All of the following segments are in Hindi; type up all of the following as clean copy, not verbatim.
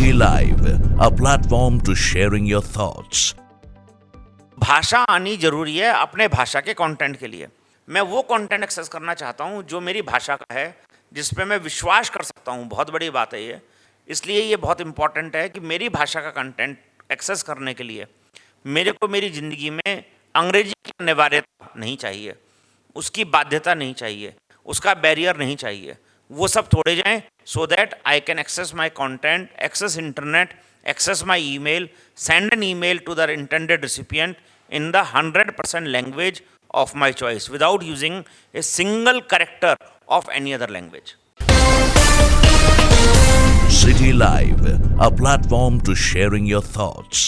City Live, a platform to sharing your thoughts. भाषा आनी जरूरी है अपने भाषा के कंटेंट के लिए। मैं वो कंटेंट एक्सेस करना चाहता हूँ जो मेरी भाषा का है, जिस पे मैं विश्वास कर सकता हूँ। बहुत बड़ी बात है ये, इसलिए ये बहुत इंपॉर्टेंट है कि मेरी भाषा का कंटेंट एक्सेस करने के लिए मेरे को मेरी ज़िंदगी में अंग्रेजी की अनिवार्यता नहीं चाहिए, उसकी बाध्यता नहीं चाहिए, उसका बैरियर नहीं चाहिए। वो सब तोड़े जाएं so that I can access my content, access internet, access my email, send an email to the intended recipient in the 100% language of my choice without using a single character of any other language. City Live, a platform to sharing your thoughts.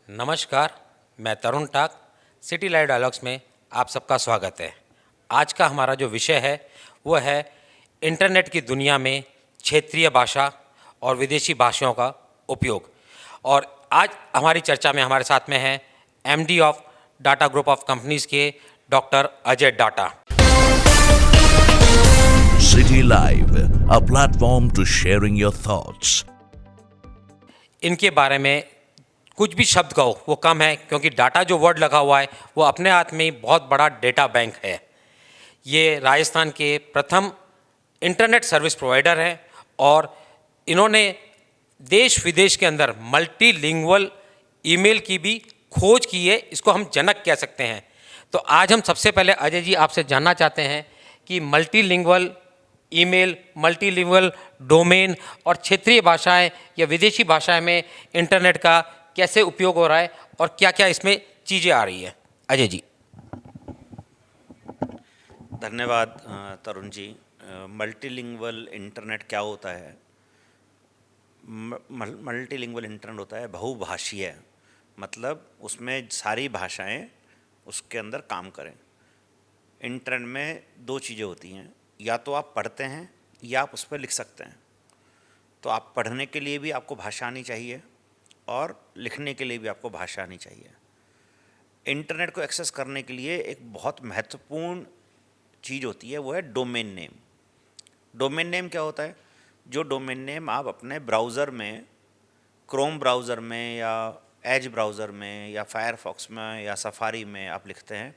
नमस्कार, मैं तरुण टाक, सिटी लाइव डायलॉग्स में आप सबका स्वागत है। आज का हमारा जो विषय है वो है इंटरनेट की दुनिया में क्षेत्रीय भाषा और विदेशी भाषाओं का उपयोग। और आज हमारी चर्चा में हमारे साथ में हैं MD of Data group of companies के doctor Ajay Data. City Live, a platform to sharing your thoughts. इनके बारे में कुछ भी शब्द कहो वो कम है, क्योंकि डाटा जो वर्ड लगा हुआ है वो अपने हाथ में ही बहुत बड़ा डेटा बैंक है। ये राजस्थान के प्रथम इंटरनेट सर्विस प्रोवाइडर हैं और इन्होंने देश विदेश के अंदर मल्टीलिंगुअल ईमेल की भी खोज की है। इसको हम जनक कह सकते हैं। तो आज हम सबसे पहले अजय जी आपसे जानना चाहते हैं कि मल्टीलिंगुअल ईमेल, मल्टीलिंगुअल डोमेन और क्षेत्रीय भाषाएं या विदेशी भाषाएं में इंटरनेट का कैसे उपयोग हो रहा है और क्या क्या इसमें चीज़ें आ रही है। अजय जी। धन्यवाद तरुण जी। मल्टीलिंगुअल इंटरनेट क्या होता है? मल्टीलिंगुअल इंटरनेट होता है बहुभाषीय, मतलब उसमें सारी भाषाएं उसके अंदर काम करें। इंटरनेट में दो चीज़ें होती हैं, या तो आप पढ़ते हैं या आप उस पर लिख सकते हैं। तो आप पढ़ने के लिए भी आपको भाषा आनी चाहिए और लिखने के लिए भी आपको भाषा आनी चाहिए। इंटरनेट को एक्सेस करने के लिए एक बहुत महत्वपूर्ण चीज़ होती है, वो है डोमेन नेम। डोमेन नेम क्या होता है? जो डोमेन नेम आप अपने ब्राउज़र में, क्रोम ब्राउज़र में या एज ब्राउज़र में या फायरफॉक्स में या सफारी में आप लिखते हैं,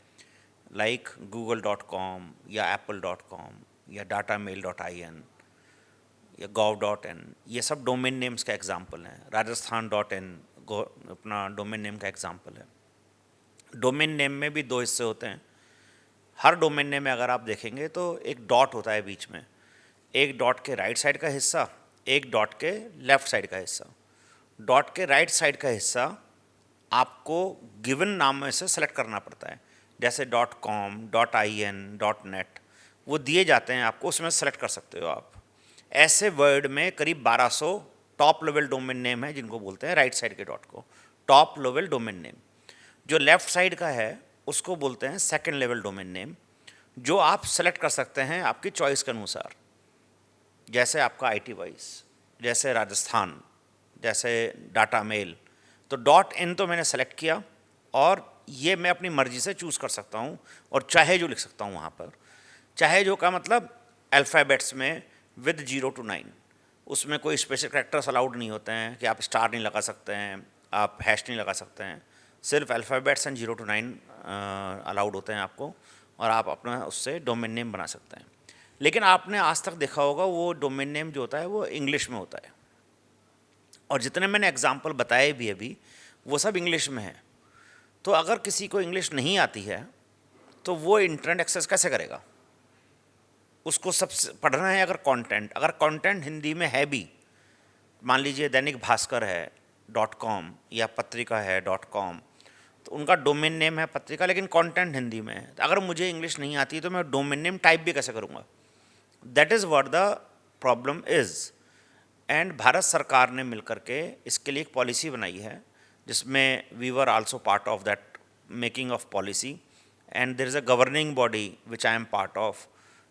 लाइक google.com या apple.com या datamail.in या gov.in, ये सब डोमेन नेम्स का एग्जाम्पल हैं। राजस्थान.in अपना डोमेन नेम का एग्जाम्पल है। डोमेन नेम में भी दो हिस्से होते हैं। हर डोमेन नेम में अगर आप देखेंगे तो एक डॉट होता है बीच में, एक डॉट के राइट साइड का हिस्सा, एक डॉट के लेफ़्ट साइड का हिस्सा। डॉट के राइट साइड का हिस्सा आपको गिवन नाम में से सेलेक्ट करना पड़ता है, जैसे .com, .in, .net वो दिए जाते हैं आपको, उसमें सेलेक्ट कर सकते हो आप। ऐसे वर्ड में करीब 1200 टॉप लेवल डोमेन नेम है, जिनको बोलते हैं राइट साइड के डॉट को टॉप लेवल डोमेन नेम। जो लेफ़्ट साइड का है उसको बोलते हैं सेकंड लेवल डोमेन नेम, जो आप सेलेक्ट कर सकते हैं आपकी चॉइस के अनुसार, जैसे आपका IT वाइज, जैसे राजस्थान, जैसे डाटा मेल। तो .in तो मैंने सेलेक्ट किया और ये मैं अपनी मर्ज़ी से चूज़ कर सकता हूँ और चाहे जो लिख सकता हूँ वहाँ पर। चाहे जो का मतलब अल्फ़ाबेट्स में विद 0 to 9, उसमें कोई स्पेशल कैरेक्टर्स अलाउड नहीं होते हैं कि आप स्टार नहीं लगा सकते हैं, आप हैश नहीं लगा सकते हैं। सिर्फ अल्फ़ाबेट्स एंड 0 to 9 अलाउड होते हैं आपको, और आप अपना उससे डोमेन नेम बना सकते हैं। लेकिन आपने आज तक देखा होगा वो डोमेन नेम जो होता है वो इंग्लिश में होता है, और जितने मैंने एग्जाम्पल बताए भी अभी वो सब इंग्लिश में है। तो अगर किसी को इंग्लिश नहीं आती है तो वो इंटरनेट एक्सेस कैसे करेगा? उसको सब पढ़ना है। अगर कंटेंट हिंदी में है भी, मान लीजिए दैनिक भास्कर है .com या पत्रिका है .com, तो उनका डोमेन नेम है पत्रिका, लेकिन कंटेंट हिंदी में है। तो अगर मुझे इंग्लिश नहीं आती तो मैं डोमेन नेम टाइप भी कैसे करूँगा? That is what the problem is. And Bharat सरकार ने मिलकर के इसके लिए एक पॉलिसी बनाई है, जिसमें we were also part of that making of policy, and there is a governing body which I am part of,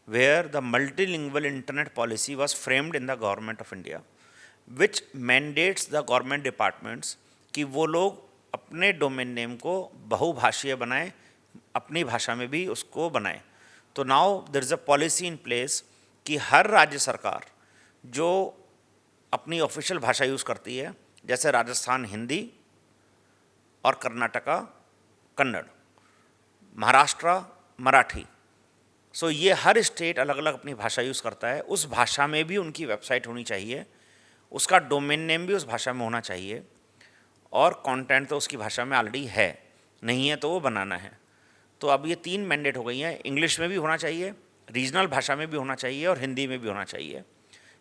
where the multilingual internet policy was framed in the government of India, which mandates the government departments कि वो लोग अपने डोमेन नेम को बहुभाषीय बनाएं, अपनी भाषा में भी उसको बनाएं। तो now there is a policy in place कि हर राज्य सरकार जो अपनी ऑफिशियल भाषा यूज़ करती है, जैसे राजस्थान हिंदी और कर्नाटका कन्नड़, महाराष्ट्र मराठी, सो ये हर स्टेट अलग अलग अपनी भाषा यूज़ करता है, उस भाषा में भी उनकी वेबसाइट होनी चाहिए, उसका डोमेन नेम भी उस भाषा में होना चाहिए, और कंटेंट तो उसकी भाषा में ऑलरेडी है, नहीं है तो वो बनाना है। तो अब ये 3 मैंडेट हो गई हैं, इंग्लिश में भी होना चाहिए, रीजनल भाषा में भी होना चाहिए और हिंदी में भी होना चाहिए।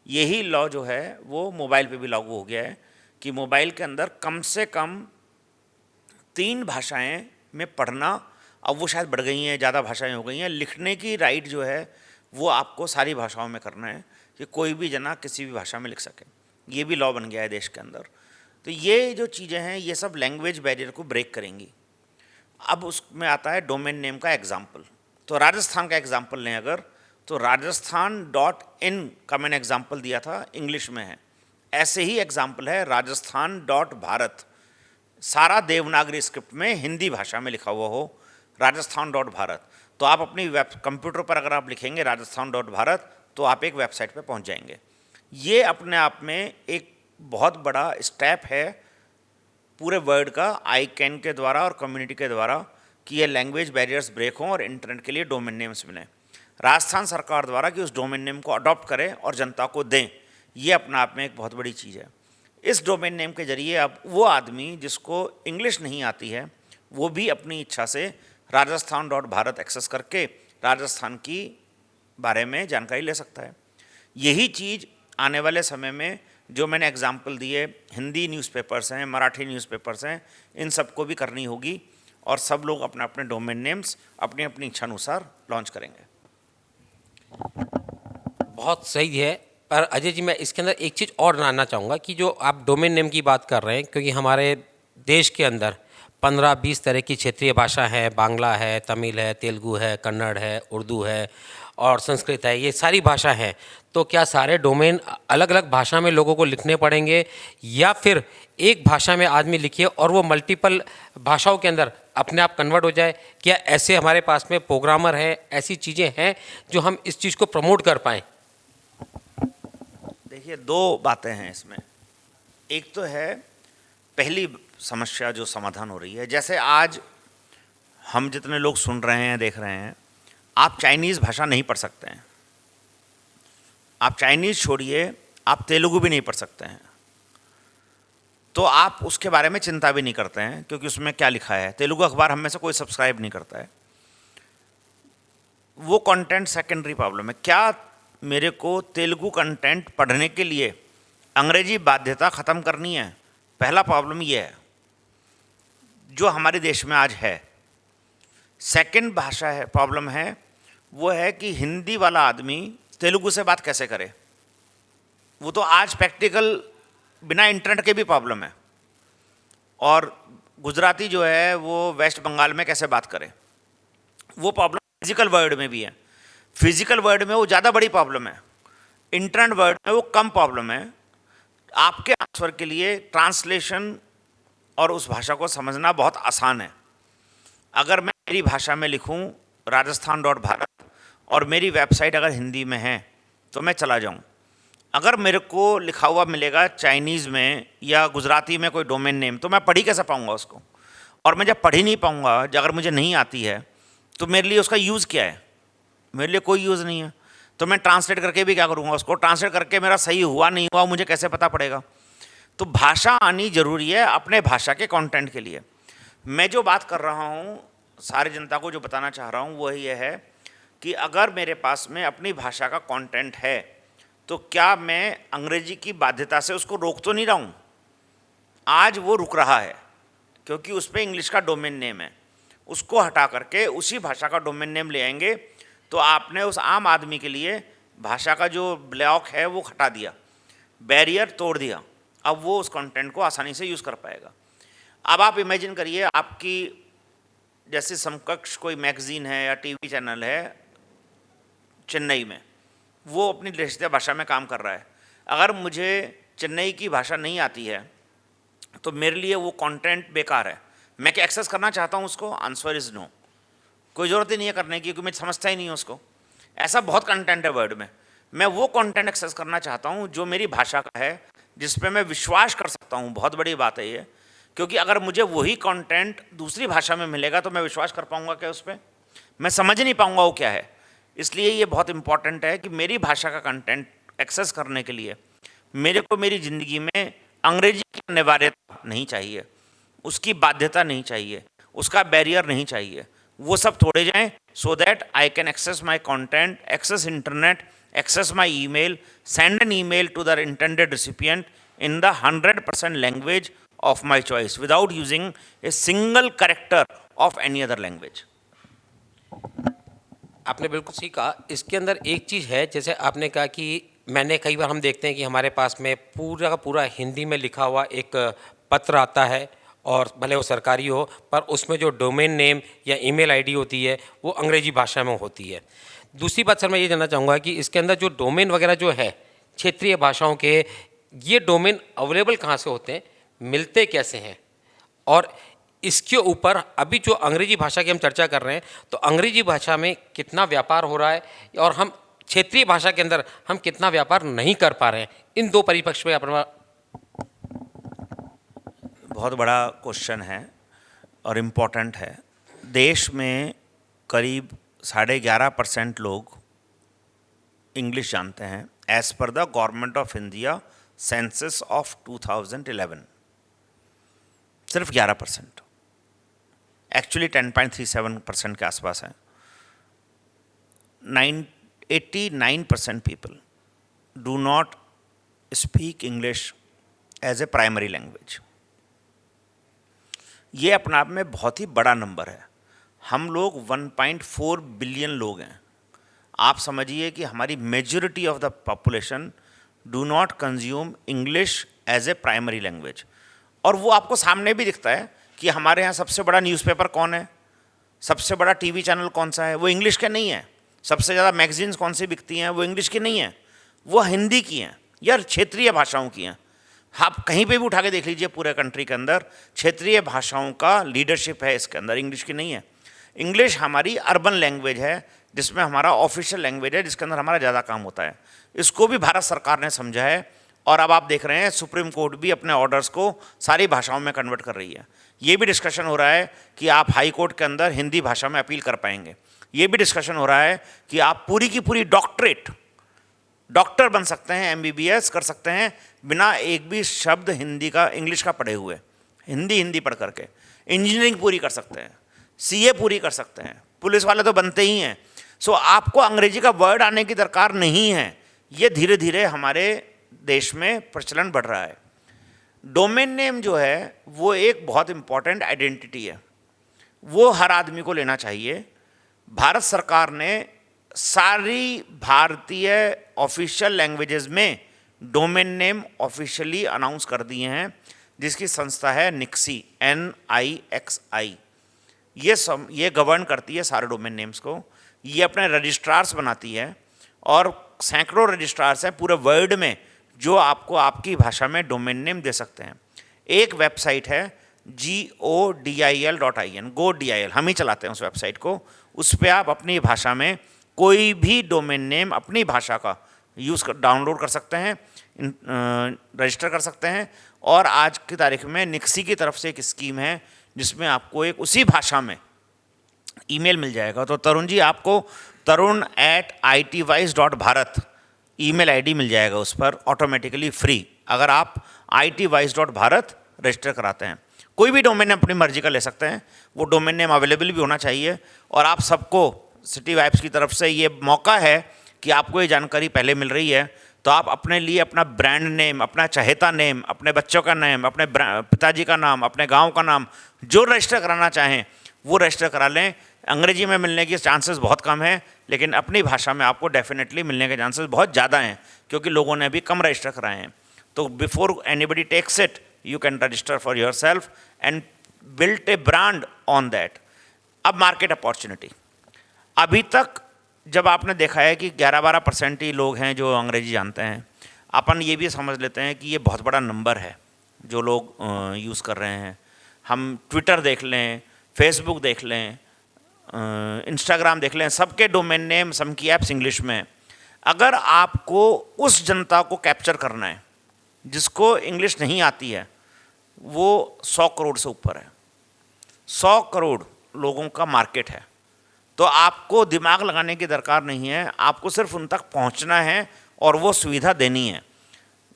यही लॉ जो है वो मोबाइल पे भी लागू हो गया है कि मोबाइल के अंदर कम से कम 3 भाषाएं में पढ़ना, अब वो शायद बढ़ गई हैं, ज़्यादा भाषाएं हो गई हैं, लिखने की राइट जो है वो आपको सारी भाषाओं में करना है कि कोई भी जना किसी भी भाषा में लिख सके। ये भी लॉ बन गया है देश के अंदर। तो ये जो चीज़ें हैं ये सब लैंग्वेज बैरियर को ब्रेक करेंगी। अब उसमें आता है डोमेन नेम का एग्जाम्पल। तो राजस्थान का एग्जाम्पल लें अगर, तो rajasthan.in का मैंने एग्जाम्पल दिया था, इंग्लिश में है। ऐसे ही एग्जाम्पल है rajasthan.bharat, सारा देवनागरी स्क्रिप्ट में हिंदी भाषा में लिखा हुआ हो rajasthan.bharat। तो आप अपनी कंप्यूटर पर अगर आप लिखेंगे rajasthan.bharat तो आप एक वेबसाइट पे पहुंच जाएंगे। ये अपने आप में एक बहुत बड़ा स्टेप है पूरे वर्ल्ड का ICANN के द्वारा और कम्युनिटी के द्वारा कि ये लैंग्वेज बैरियर्स ब्रेक हों और इंटरनेट के लिए डोमेन नेम्स मिलें। राजस्थान सरकार द्वारा कि उस डोमेन नेम को अडॉप्ट करें और जनता को दें, ये अपने आप में एक बहुत बड़ी चीज़ है। इस डोमेन नेम के जरिए अब वो आदमी जिसको इंग्लिश नहीं आती है वो भी अपनी इच्छा से rajasthan.bharat एक्सेस करके राजस्थान की बारे में जानकारी ले सकता है। यही चीज़ आने वाले समय में जो मैंने एग्जाम्पल दिए, हिंदी न्यूज़पेपर्स हैं, मराठी न्यूज़पेपर्स हैं, इन सबको भी करनी होगी और सब लोग अपने अपने डोमेन नेम्स अपनी अपनी इच्छानुसार लॉन्च करेंगे। बहुत सही है। पर अजय जी, मैं इसके अंदर एक चीज़ और जानना चाहूँगा कि जो आप डोमेन नेम की बात कर रहे हैं, क्योंकि हमारे देश के अंदर 15-20 तरह की क्षेत्रीय भाषा है, बांग्ला है, तमिल है, तेलुगु है, कन्नड़ है, उर्दू है और संस्कृत है, ये सारी भाषा हैं। तो क्या सारे डोमेन अलग अलग भाषा में लोगों को लिखने पड़ेंगे या फिर एक भाषा में आदमी लिखिए और वो मल्टीपल भाषाओं के अंदर अपने आप कन्वर्ट हो जाए? क्या ऐसे हमारे पास में प्रोग्रामर हैं, ऐसी चीज़ें हैं जो हम इस चीज़ को प्रमोट कर पाएँ? देखिए, 2 बातें हैं इसमें। एक तो है पहली समस्या जो समाधान हो रही है, जैसे आज हम जितने लोग सुन रहे हैं, देख रहे हैं, आप चाइनीज़ भाषा नहीं पढ़ सकते हैं। आप चाइनीज़ छोड़िए, आप तेलुगु भी नहीं पढ़ सकते हैं। तो आप उसके बारे में चिंता भी नहीं करते हैं क्योंकि उसमें क्या लिखा है। तेलुगु अखबार हम में से कोई सब्सक्राइब नहीं करता है। वो कंटेंट सेकेंडरी प्रॉब्लम है। क्या मेरे को तेलुगु कंटेंट पढ़ने के लिए अंग्रेजी बाध्यता ख़त्म करनी है? पहला प्रॉब्लम ये है जो हमारे देश में आज है। सेकंड भाषा है प्रॉब्लम है वो है कि हिंदी वाला आदमी तेलुगु से बात कैसे करे। वो तो आज प्रैक्टिकल बिना इंटरनेट के भी प्रॉब्लम है। और गुजराती जो है वो वेस्ट बंगाल में कैसे बात करे, वो प्रॉब्लम फिजिकल वर्ल्ड में भी है। फिजिकल वर्ल्ड में वो ज़्यादा बड़ी प्रॉब्लम है, इंटरनेट वर्ल्ड में वो कम प्रॉब्लम है। आपके आंसर के लिए ट्रांसलेशन और उस भाषा को समझना बहुत आसान है। अगर मैं मेरी भाषा में लिखूं rajasthan.bharat और मेरी वेबसाइट अगर हिंदी में है तो मैं चला जाऊं। अगर मेरे को लिखा हुआ मिलेगा चाइनीज़ में या गुजराती में कोई डोमेन नेम, तो मैं पढ़ ही कैसे पाऊँगा उसको। और मैं जब पढ़ ही नहीं पाऊँगा, अगर मुझे नहीं आती है, तो मेरे लिए उसका यूज़ क्या है? मेरे लिए कोई यूज़ नहीं है। तो मैं ट्रांसलेट करके भी क्या करूँगा? उसको ट्रांसलेट करके मेरा सही हुआ नहीं हुआ मुझे कैसे पता पड़ेगा? तो भाषा आनी ज़रूरी है अपने भाषा के कंटेंट के लिए। मैं जो बात कर रहा हूँ, सारी जनता को जो बताना चाह रहा हूँ वो ये है कि अगर मेरे पास में अपनी भाषा का कंटेंट है तो क्या मैं अंग्रेजी की बाध्यता से उसको रोक तो नहीं रहा हूँ? आज वो रुक रहा है क्योंकि उस पर इंग्लिश का डोमेन नेम है। उसको हटा करके उसी भाषा का डोमेन नेम ले आएंगे तो आपने उस आम आदमी के लिए भाषा का जो ब्लॉक है वो हटा दिया, बैरियर तोड़ दिया, अब वो उस कंटेंट को आसानी से यूज़ कर पाएगा। अब आप इमेजिन करिए, आपकी जैसे समकक्ष कोई मैगज़ीन है या टीवी चैनल है चेन्नई में, वो अपनी राष्ट्रीय भाषा में काम कर रहा है। अगर मुझे चेन्नई की भाषा नहीं आती है तो मेरे लिए वो कंटेंट बेकार है। मैं क्या एक्सेस करना चाहता हूँ उसको? Answer is no. कोई ज़रूरत ही नहीं है करने की, क्योंकि मैं समझता ही नहीं हूँ उसको। ऐसा बहुत कंटेंट है वर्ड में, मैं वो कंटेंट एक्सेस करना चाहता हूँ जो मेरी भाषा का है, जिस पे मैं विश्वास कर सकता हूँ। बहुत बड़ी बात है ये, क्योंकि अगर मुझे वही कंटेंट दूसरी भाषा में मिलेगा तो मैं विश्वास कर पाऊँगा क्या उस पर? मैं समझ नहीं पाऊँगा वो क्या है। इसलिए ये बहुत इंपॉर्टेंट है कि मेरी भाषा का कंटेंट एक्सेस करने के लिए मेरे को मेरी ज़िंदगी में अंग्रेजी की अनिवार्यता नहीं चाहिए, उसकी बाध्यता नहीं चाहिए, उसका बैरियर नहीं चाहिए। वो सब तोड़े जाएं, so that I can access my content, access internet, access my email, send an email to the intended recipient in the 100% language of my choice without using a single character of any other language. आपने बिल्कुल सही कहा। इसके अंदर एक चीज़ है, जैसे आपने कहा कि मैंने कई बार हम देखते हैं कि हमारे पास में पूरा का पूरा हिंदी में लिखा हुआ एक पत्र आता है, और भले वो सरकारी हो, पर उसमें जो डोमेन नेम या ईमेल आईडी होती है वो अंग्रेजी भाषा में होती है। दूसरी बात सर, मैं ये जानना चाहूँगा कि इसके अंदर जो डोमेन वगैरह जो है क्षेत्रीय भाषाओं के, ये डोमेन अवेलेबल कहाँ से होते हैं, मिलते कैसे हैं? और इसके ऊपर अभी जो अंग्रेजी भाषा की हम चर्चा कर रहे हैं, तो अंग्रेजी भाषा में कितना व्यापार हो रहा है और हम क्षेत्रीय भाषा के अंदर हम कितना व्यापार नहीं कर पा रहे हैं? इन दो परिपक्ष में अपना बहुत बड़ा क्वेश्चन है और इम्पोर्टेंट है। देश में करीब 11.5% लोग इंग्लिश जानते हैं, as per the government of India census of 2011। सिर्फ 11%, एक्चुअली 10.37% के आसपास है। 89% people do not speak English as a primary language. ये अपने आप में बहुत ही बड़ा नंबर है। हम लोग 1.4 बिलियन लोग हैं। आप समझिए कि हमारी majority of the population do not consume English as a primary language. और वो आपको सामने भी दिखता है कि हमारे यहाँ सबसे बड़ा न्यूज़पेपर कौन है, सबसे बड़ा टीवी चैनल कौन सा है, वो इंग्लिश के नहीं है। सबसे ज़्यादा मैगजीन्स कौन सी बिकती हैं, वो इंग्लिश की नहीं है, वो हिंदी की हैं या क्षेत्रीय भाषाओं की हैं। आप कहीं पे भी उठा के देख लीजिए, पूरे कंट्री के अंदर क्षेत्रीय भाषाओं का लीडरशिप है इसके अंदर, इंग्लिश की नहीं है। इंग्लिश हमारी अर्बन लैंग्वेज है, जिसमें हमारा ऑफिशियल लैंग्वेज है, जिसके अंदर हमारा ज़्यादा काम होता है। इसको भी भारत सरकार ने समझा है, और अब आप देख रहे हैं सुप्रीम कोर्ट भी अपने ऑर्डर्स को सारी भाषाओं में कन्वर्ट कर रही है। ये भी डिस्कशन हो रहा है कि आप हाई कोर्ट के अंदर हिंदी भाषा में अपील कर पाएंगे। ये भी डिस्कशन हो रहा है कि आप पूरी की पूरी डॉक्टर बन सकते हैं, MBBS कर सकते हैं बिना एक भी शब्द हिंदी का इंग्लिश का पढ़े हुए, हिंदी पढ़ करके। इंजीनियरिंग पूरी कर सकते हैं, CA पूरी कर सकते हैं, पुलिस वाले तो बनते ही हैं। सो आपको अंग्रेजी का वर्ड आने की दरकार नहीं है। ये धीरे धीरे हमारे देश में प्रचलन बढ़ रहा है। डोमेन नेम जो है वो एक बहुत इम्पॉर्टेंट आइडेंटिटी है, वो हर आदमी को लेना चाहिए। भारत सरकार ने सारी भारतीय ऑफिशियल लैंग्वेजेस में डोमेन नेम ऑफिशियली अनाउंस कर दिए हैं, जिसकी संस्था है निक्सी, NIXI। ये गवर्न करती है सारे डोमेन नेम्स को। ये अपने रजिस्ट्रार्स बनाती है, और सैकड़ों रजिस्ट्रार्स हैं पूरे वर्ल्ड में जो आपको आपकी भाषा में डोमेन नेम दे सकते हैं। एक वेबसाइट है godil.in, godil, हम ही चलाते हैं उस वेबसाइट को। उस पर आप अपनी भाषा में कोई भी डोमेन नेम अपनी भाषा का डाउनलोड कर सकते हैं, रजिस्टर कर सकते हैं। और आज की तारीख में निक्सी की तरफ से एक स्कीम है जिसमें आपको एक उसी भाषा में ईमेल मिल जाएगा। तो तरुण जी, आपको tarun@itwise.bharat ईमेल आईडी मिल जाएगा उस पर ऑटोमेटिकली फ्री, अगर आप itwise.bharat रजिस्टर कराते हैं। कोई भी डोमेन नेम अपनी मर्जी का ले सकते हैं, वो डोमेन नेम अवेलेबल भी होना चाहिए। और आप सबको सिटी वाइब्स की तरफ से ये मौका है कि आपको ये जानकारी पहले मिल रही है, तो आप अपने लिए अपना ब्रांड नेम, अपना चहेता नेम, अपने बच्चों का नेम, अपने पिताजी का नाम, अपने गांव का नाम जो रजिस्टर कराना चाहें वो रजिस्टर करा लें। अंग्रेजी में मिलने के चांसेस बहुत कम हैं, लेकिन अपनी भाषा में आपको डेफिनेटली मिलने के चांसेस बहुत ज़्यादा हैं, क्योंकि लोगों ने अभी कम रजिस्टर कराए हैं। तो before anybody takes it, you can register for yourself and built a brand on that. अब मार्केट अपॉर्चुनिटी, अभी तक जब आपने देखा है कि 11-12% ही लोग हैं जो अंग्रेजी जानते हैं, अपन ये भी समझ लेते हैं कि ये बहुत बड़ा नंबर है जो लोग यूज़ कर रहे हैं। हम ट्विटर देख लें, फेसबुक देख लें, इंस्टाग्राम देख लें, सबके डोमेन नेम, सबकी ऐप्स इंग्लिश में। अगर आपको उस जनता को कैप्चर करना है जिसको इंग्लिश नहीं आती है, वो 100 करोड़ से ऊपर है। 100 करोड़ लोगों का मार्केट है। तो आपको दिमाग लगाने की दरकार नहीं है, आपको सिर्फ उन तक पहुंचना है और वो सुविधा देनी है।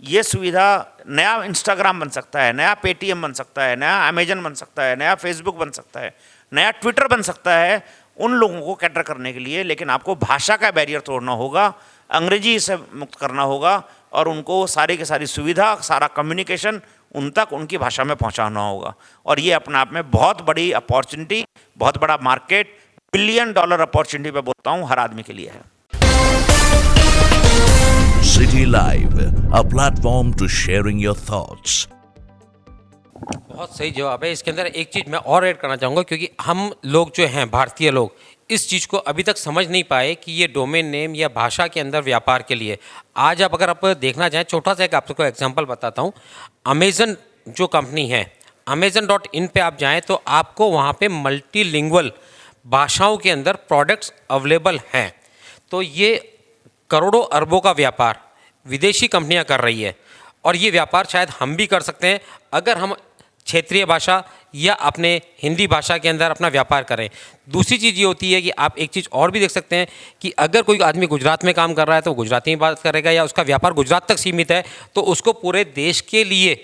ये सुविधा नया इंस्टाग्राम बन सकता है, नया पेटीएम बन सकता है, नया अमेजन बन सकता है, नया फेसबुक बन सकता है, नया ट्विटर बन सकता है उन लोगों को कैटर करने के लिए। लेकिन आपको भाषा का बैरियर तोड़ना होगा, अंग्रेजी से मुक्त करना होगा और उनको सारी की सारी सुविधा, सारा कम्युनिकेशन उन तक उनकी भाषा में पहुंचाना होगा। और ये अपने आप में बहुत बड़ी अपॉर्चुनिटी, बहुत बड़ा मार्केट, $1 बिलियन अपॉर्चुनिटी पे बोलता हूँ, हर आदमी के लिए है। City Live, a platform to sharing your thoughts. बहुत सही जवाब है। इसके अंदर एक चीज़ मैं और ऐड करना चाहूँगा, क्योंकि हम लोग जो हैं, भारतीय लोग, इस चीज़ को अभी तक समझ नहीं पाए कि ये डोमेन नेम या भाषा के अंदर व्यापार के लिए। आज आप अगर आप देखना चाहें, छोटा सा एक आपको एग्जांपल बताता हूँ। अमेज़न जो कंपनी है, amazon.in पे आप जाएं तो आपको वहाँ पे मल्टीलिंगुअल भाषाओं के अंदर प्रोडक्ट्स अवेलेबल हैं। तो ये करोड़ों अरबों का व्यापार विदेशी कंपनियां कर रही है, और ये व्यापार शायद हम भी कर सकते हैं अगर हम क्षेत्रीय भाषा या अपने हिंदी भाषा के अंदर अपना व्यापार करें। दूसरी चीज़ ये होती है कि आप एक चीज़ और भी देख सकते हैं कि अगर कोई आदमी गुजरात में काम कर रहा है तो गुजराती में बात करेगा, या उसका व्यापार गुजरात तक सीमित है तो उसको पूरे देश के लिए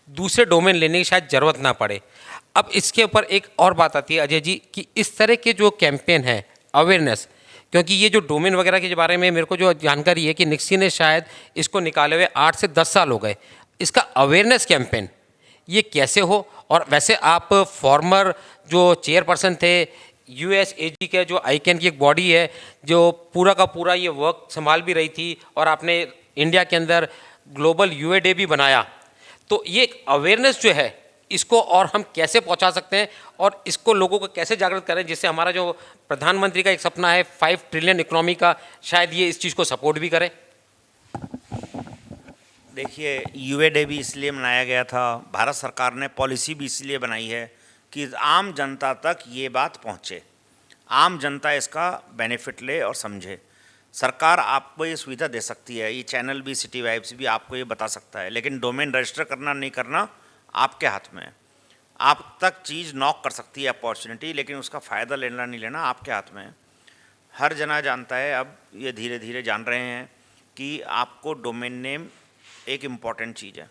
दूसरे डोमेन लेने की शायद ज़रूरत ना पड़े। अब इसके ऊपर एक और बात आती है अजय जी, कि इस तरह के जो कैंपेन है, अवेयरनेस, क्योंकि ये जो डोमेन वगैरह के बारे में मेरे को जो जानकारी है कि निक्सी ने शायद इसको निकाले हुए 8 से 10 साल हो गए। इसका अवेयरनेस कैंपेन ये कैसे हो? और वैसे आप फॉर्मर जो चेयरपर्सन थे USAG के, जो आईकैन की एक बॉडी है जो पूरा का पूरा ये वर्क संभाल भी रही थी, और आपने इंडिया के अंदर ग्लोबल UA डे भी बनाया। तो ये अवेयरनेस जो है, इसको और हम कैसे पहुंचा सकते हैं और इसको लोगों को कैसे जागृत करें, जिससे हमारा जो प्रधानमंत्री का एक सपना है 5 ट्रिलियन इकोनॉमी का, शायद ये इस चीज़ को सपोर्ट भी करे? देखिए, UA डे भी इसलिए मनाया गया था, भारत सरकार ने पॉलिसी भी इसलिए बनाई है कि आम जनता तक ये बात पहुँचे, आम जनता इसका बेनिफिट ले और समझे। सरकार आपको ये सुविधा दे सकती है, ये चैनल भी, सिटी वाइब्स भी आपको ये बता सकता है, लेकिन डोमेन रजिस्टर करना नहीं करना आपके हाथ में है। आप तक चीज़ नॉक कर सकती है अपॉर्चुनिटी, लेकिन उसका फ़ायदा लेना नहीं लेना आपके हाथ में है। हर जना जानता है, अब ये धीरे धीरे जान रहे हैं कि आपको डोमेन नेम एक इम्पॉर्टेंट चीज़ है।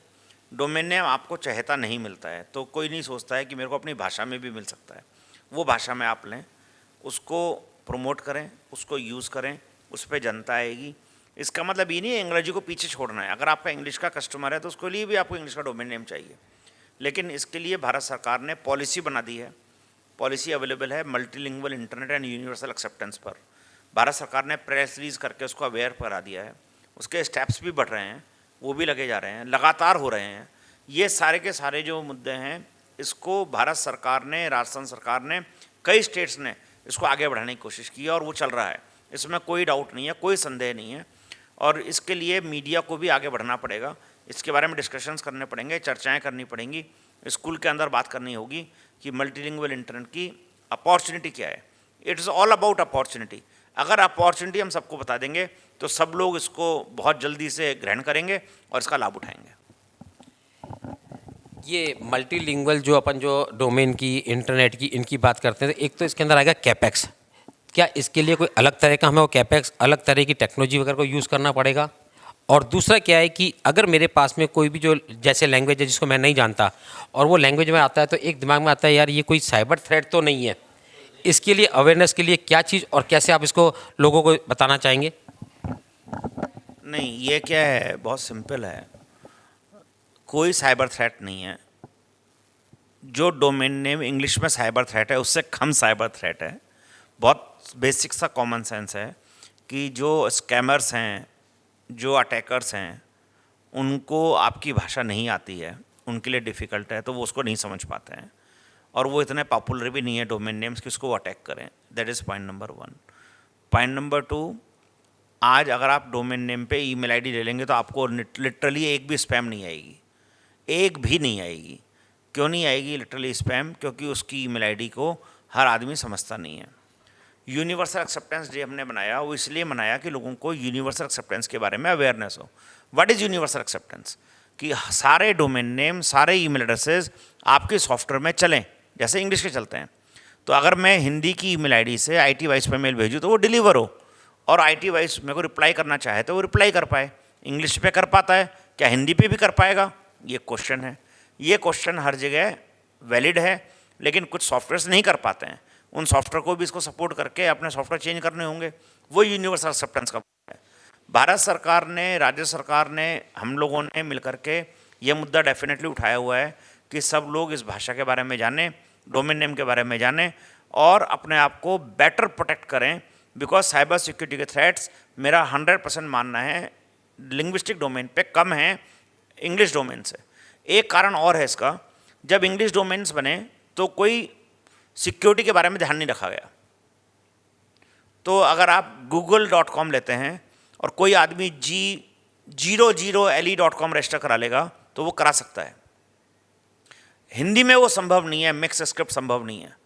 डोमेन नेम आपको चहेता नहीं मिलता है, तो कोई नहीं सोचता है कि मेरे को अपनी भाषा में भी मिल सकता है। वो भाषा में आप लें, उसको प्रमोट करें, उसको यूज़ करें, उस पर जनता आएगी। इसका मतलब ये नहीं है अंग्रेजी को पीछे छोड़ना है। अगर आपका इंग्लिश का कस्टमर है तो उसके लिए भी आपको इंग्लिश का डोमेन नेम चाहिए, लेकिन इसके लिए भारत सरकार ने पॉलिसी बना दी है। पॉलिसी अवेलेबल है multilingual internet and universal acceptance पर। भारत सरकार ने प्रेस रिलीज करके उसको अवेयर करा दिया है। उसके स्टेप्स भी बढ़ रहे हैं, वो भी लगे जा रहे हैं, लगातार हो रहे हैं। ये सारे के सारे जो मुद्दे हैं, इसको भारत सरकार ने, राजस्थान सरकार ने, कई स्टेट्स ने इसको आगे बढ़ाने की कोशिश की है और वो चल रहा है। इसमें कोई डाउट नहीं है, कोई संदेह नहीं है। और इसके लिए मीडिया को भी आगे बढ़ना पड़ेगा, इसके बारे में डिस्कशंस करने पड़ेंगे, चर्चाएं करनी पड़ेंगी, स्कूल के अंदर बात करनी होगी कि मल्टीलिंगुअल इंटरनेट की अपॉर्चुनिटी क्या है। It is all about opportunity. अगर अपॉर्चुनिटी हम सबको बता देंगे तो सब लोग इसको बहुत जल्दी से ग्रहण करेंगे और इसका लाभ उठाएंगे। ये मल्टीलिंगुअल जो अपन जो डोमेन की, इंटरनेट की, इनकी बात करते हैं, तो एक तो इसके अंदर आएगा कैपेक्स। क्या इसके लिए कोई अलग तरह का हमें वो कैपेक्स, अलग तरह की टेक्नोलॉजी वगैरह को यूज़ करना पड़ेगा? और दूसरा क्या है कि अगर मेरे पास में कोई भी जो जैसे लैंग्वेज है जिसको मैं नहीं जानता और वो लैंग्वेज में आता है, तो एक दिमाग में आता है यार ये कोई साइबर थ्रेट तो नहीं है। इसके लिए अवेयरनेस के लिए क्या चीज़ और कैसे आप इसको लोगों को बताना चाहेंगे? नहीं, ये क्या है, बहुत सिंपल है। कोई साइबर थ्रेट नहीं है। जो डोमेन नेम इंग्लिश में साइबर थ्रेट है उससे कम साइबर थ्रेट है। बहुत बेसिक सा कॉमन सेंस है कि जो स्कैमर्स हैं, जो अटैकर्स हैं, उनको आपकी भाषा नहीं आती है, उनके लिए डिफ़िकल्ट है, तो वो उसको नहीं समझ पाते हैं और वो इतने पॉपुलर भी नहीं है डोमेन नेम्स कि उसको वो अटैक करें। That is point number 1। Point number 2, आज अगर आप डोमेन नेम पे ईमेल आईडी ले लेंगे तो आपको लिटरली एक भी स्पैम नहीं आएगी, एक भी नहीं आएगी। क्यों नहीं आएगी लिटरली स्पैम? क्योंकि उसकी ईमेल आईडी को हर आदमी समझता नहीं है। यूनिवर्सल एक्सेप्टेंस डे हमने बनाया, वो इसलिए मनाया कि लोगों को यूनिवर्सल एक्सेप्टेंस के बारे में अवेयरनेस हो। What is universal acceptance? कि सारे डोमेन नेम, सारे ईमेल एड्रेसेस आपके सॉफ्टवेयर में चलें जैसे इंग्लिश के चलते हैं। तो अगर मैं हिंदी की ईमेल आईडी से IT वाइस पे मेल भेजूँ तो वो डिलीवर हो, और IT वाइस मेरे को रिप्लाई करना चाहे तो वो रिप्लाई कर पाए। इंग्लिश पे कर पाता है, क्या हिंदी पे भी कर पाएगा? ये क्वेश्चन है। ये क्वेश्चन हर जगह वैलिड है, लेकिन कुछ सॉफ्टवेयर्स नहीं कर पाते हैं। उन सॉफ्टवेयर को भी इसको सपोर्ट करके अपने सॉफ्टवेयर चेंज करने होंगे। वो यूनिवर्सल एक्सेप्टेंस का है। भारत सरकार ने, राज्य सरकार ने, हम लोगों ने मिलकर के ये मुद्दा डेफिनेटली उठाया हुआ है कि सब लोग इस भाषा के बारे में जानें, डोमेन नेम के बारे में जानें और अपने आप को बेटर प्रोटेक्ट करें। बिकॉज साइबर सिक्योरिटी के थ्रेट्स, मेरा 100% मानना है, लिंग्विस्टिक डोमेन पे कम है इंग्लिश डोमेन से। एक कारण और है इसका, जब इंग्लिश डोमेन्स बने तो कोई सिक्योरिटी के बारे में ध्यान नहीं रखा गया। तो अगर आप google.com लेते हैं और कोई आदमी G00LE.com रजिस्टर करा लेगा तो वो करा सकता है। हिंदी में वो संभव नहीं है, मिक्स स्क्रिप्ट संभव नहीं है।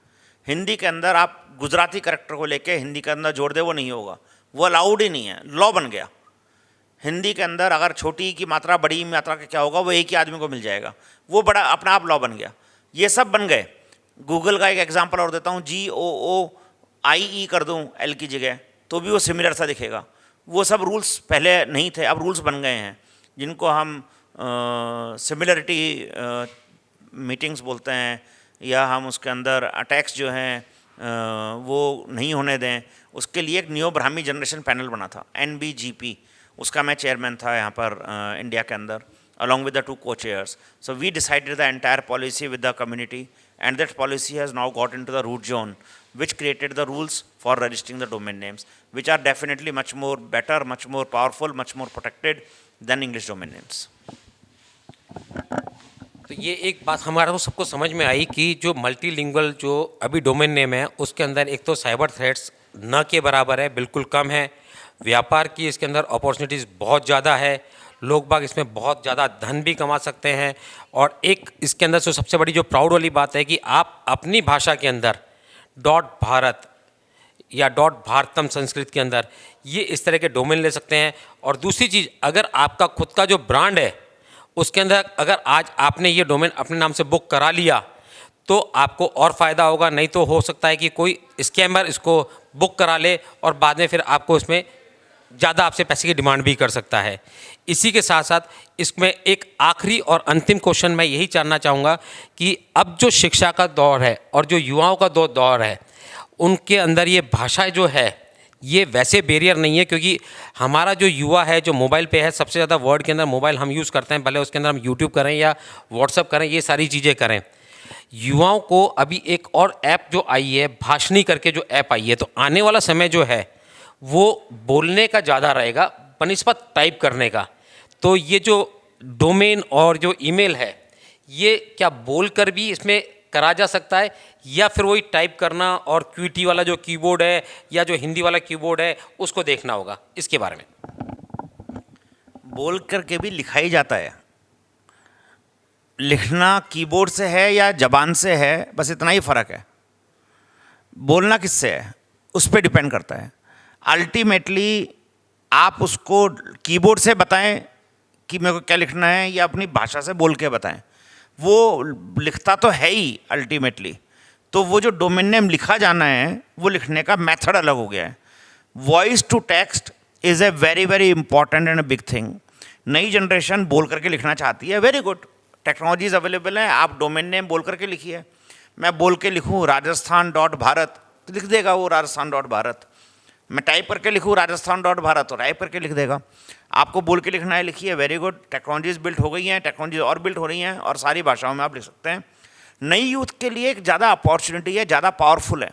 हिंदी के अंदर आप गुजराती करेक्टर को लेके हिंदी के अंदर जोड़ दे, वो नहीं होगा, वो अलाउड ही नहीं है, लॉ बन गया। हिंदी के अंदर अगर छोटी की मात्रा बड़ी मात्रा का क्या होगा, वो एक ही आदमी को मिल जाएगा, वो बड़ा अपना आप लॉ बन गया। ये सब बन गए। गूगल का एक एग्जांपल और देता हूँ, GOOIE कर दूँ L की जगह तो भी वो सिमिलर सा दिखेगा। वो सब रूल्स पहले नहीं थे, अब रूल्स बन गए हैं, जिनको हम सिमिलरिटी मीटिंग्स बोलते हैं, या हम उसके अंदर अटैक्स जो हैं वो नहीं होने दें। उसके लिए एक न्यू ब्राह्मी जनरेशन पैनल बना था, NBGP, उसका मैं चेयरमैन था यहाँ पर इंडिया के अंदर, along with the 2 co-chairs. So we decided the entire policy with the community, and that policy has now got into the root zone, which created the rules for registering the domain names, which are definitely much more better, much more powerful, much more protected than English domain names. तो ये एक बात हमारा को सबको समझ में आई कि जो मल्टीलिंगुअल जो अभी डोमेन नेम है उसके अंदर एक तो साइबर थ्रेट्स न के बराबर है, बिल्कुल कम है। व्यापार की इसके अंदर अपॉर्चुनिटीज़ बहुत ज़्यादा है, लोग बाग इसमें बहुत ज़्यादा धन भी कमा सकते हैं। और एक इसके अंदर से सबसे बड़ी जो प्राउड वाली बात है कि आप अपनी भाषा के अंदर .भारत या .भारतम संस्कृत के अंदर ये इस तरह के डोमेन ले सकते हैं। और दूसरी चीज़, अगर आपका खुद का जो ब्रांड है उसके अंदर अगर आज आपने ये डोमेन अपने नाम से बुक करा लिया तो आपको और फ़ायदा होगा। नहीं तो हो सकता है कि कोई स्कैमर इसको बुक करा ले और बाद में फिर आपको इसमें ज़्यादा आपसे पैसे की डिमांड भी कर सकता है। इसी के साथ साथ इसमें एक आखिरी और अंतिम क्वेश्चन मैं यही जानना चाहूँगा कि अब जो शिक्षा का दौर है और जो युवाओं का दौर है, उनके अंदर ये भाषा जो है ये वैसे बैरियर नहीं है, क्योंकि हमारा जो युवा है जो मोबाइल पे है, सबसे ज़्यादा वर्ल्ड के अंदर मोबाइल हम यूज़ करते हैं, भले उसके अंदर हम यूट्यूब करें या व्हाट्सअप करें, ये सारी चीज़ें करें। युवाओं को अभी एक और ऐप जो आई है, भाषणी करके जो ऐप आई है, तो आने वाला समय जो है वो बोलने का ज़्यादा रहेगा बनिस्बत टाइप करने का। तो ये जो डोमेन और जो ईमेल है ये क्या बोलकर भी इसमें करा जा सकता है, या फिर वही टाइप करना और QWERTY वाला जो कीबोर्ड है या जो हिंदी वाला कीबोर्ड है उसको देखना होगा? इसके बारे में बोल करके भी लिखा ही जाता है। लिखना कीबोर्ड से है या जबान से है, बस इतना ही फ़र्क है। बोलना किससे है उस पर डिपेंड करता है। अल्टीमेटली आप उसको कीबोर्ड से बताएं कि मेरे को क्या लिखना है, या अपनी भाषा से बोल के बताएं, वो लिखता तो है ही अल्टीमेटली। तो वो जो डोमेन नेम लिखा जाना है वो लिखने का मेथड अलग हो गया है। Voice to text is a very very important and big thing. नई जनरेशन बोल करके लिखना चाहती है, वेरी गुड, टेक्नोलॉजीज अवेलेबल हैं, आप डोमेन नेम बोल करके लिखिए। मैं बोल के लिखूँ राजस्थान.भारत तो लिख देगा वो राजस्थान.भारत। मैं टाइप करके लिखूँ राजस्थान.भारत तो टाइप करके लिख देगा। आपको बोल के लिखना है, लिखिए, वेरी गुड। टेक्नोलॉजीज बिल्ट हो गई हैं, टेक्नोलॉजी और बिल्ट हो रही हैं और सारी भाषाओं में आप लिख सकते हैं। नई यूथ के लिए एक ज़्यादा अपॉर्चुनिटी है, ज़्यादा पावरफुल है।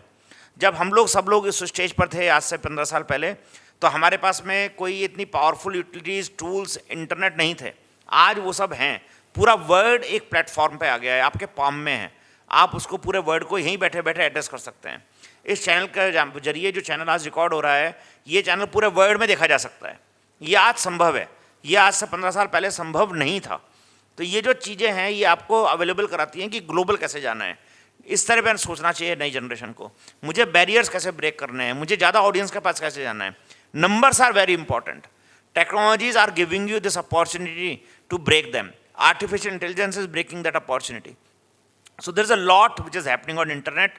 जब हम लोग सब लोग इस स्टेज पर थे आज से 15 साल पहले, तो हमारे पास में कोई इतनी पावरफुल यूटिलिटीज़, टूल्स, इंटरनेट नहीं थे। आज वो सब हैं। पूरा वर्ल्ड एक प्लेटफॉर्म पे आ गया है, आपके पाम में है। आप उसको पूरे वर्ल्ड को यहीं बैठे बैठे एड्रेस कर सकते हैं। इस चैनल के जरिए जो चैनल आज रिकॉर्ड हो रहा है, ये चैनल पूरे वर्ल्ड में देखा जा सकता है। ये आज संभव है, ये आज से 15 साल पहले संभव नहीं था। तो ये जो चीज़ें हैं ये आपको अवेलेबल कराती हैं कि ग्लोबल कैसे जाना है। इस तरह पर सोचना चाहिए नई जनरेशन को। मुझे बैरियर्स कैसे ब्रेक करने हैं, मुझे ज़्यादा ऑडियंस के पास कैसे जाना है। Numbers are very important. Technologies are giving you this opportunity to break them. Artificial intelligence is breaking that opportunity. So there's a lot which is happening on internet,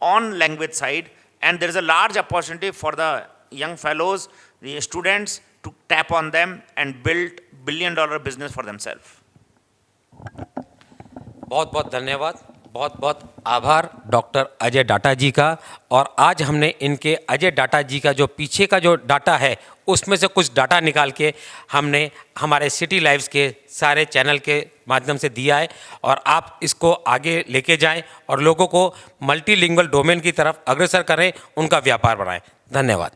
on language side, and there is a large opportunity for the young fellows, the students, to tap on them and build billion-dollar business for themselves. बहुत बहुत धन्यवाद, बहुत बहुत आभार डॉक्टर अजय डाटा जी का। और आज हमने इनके अजय डाटा जी का जो पीछे का जो डाटा है उसमें से कुछ डाटा निकाल के हमने हमारे सिटी लाइव्स के सारे चैनल के माध्यम से दिया है। और आप इसको आगे लेके जाएं और लोगों को मल्टीलिंगुअल डोमेन की तरफ अग्रसर करें, उनका व्यापार बढ़ाएं। धन्यवाद।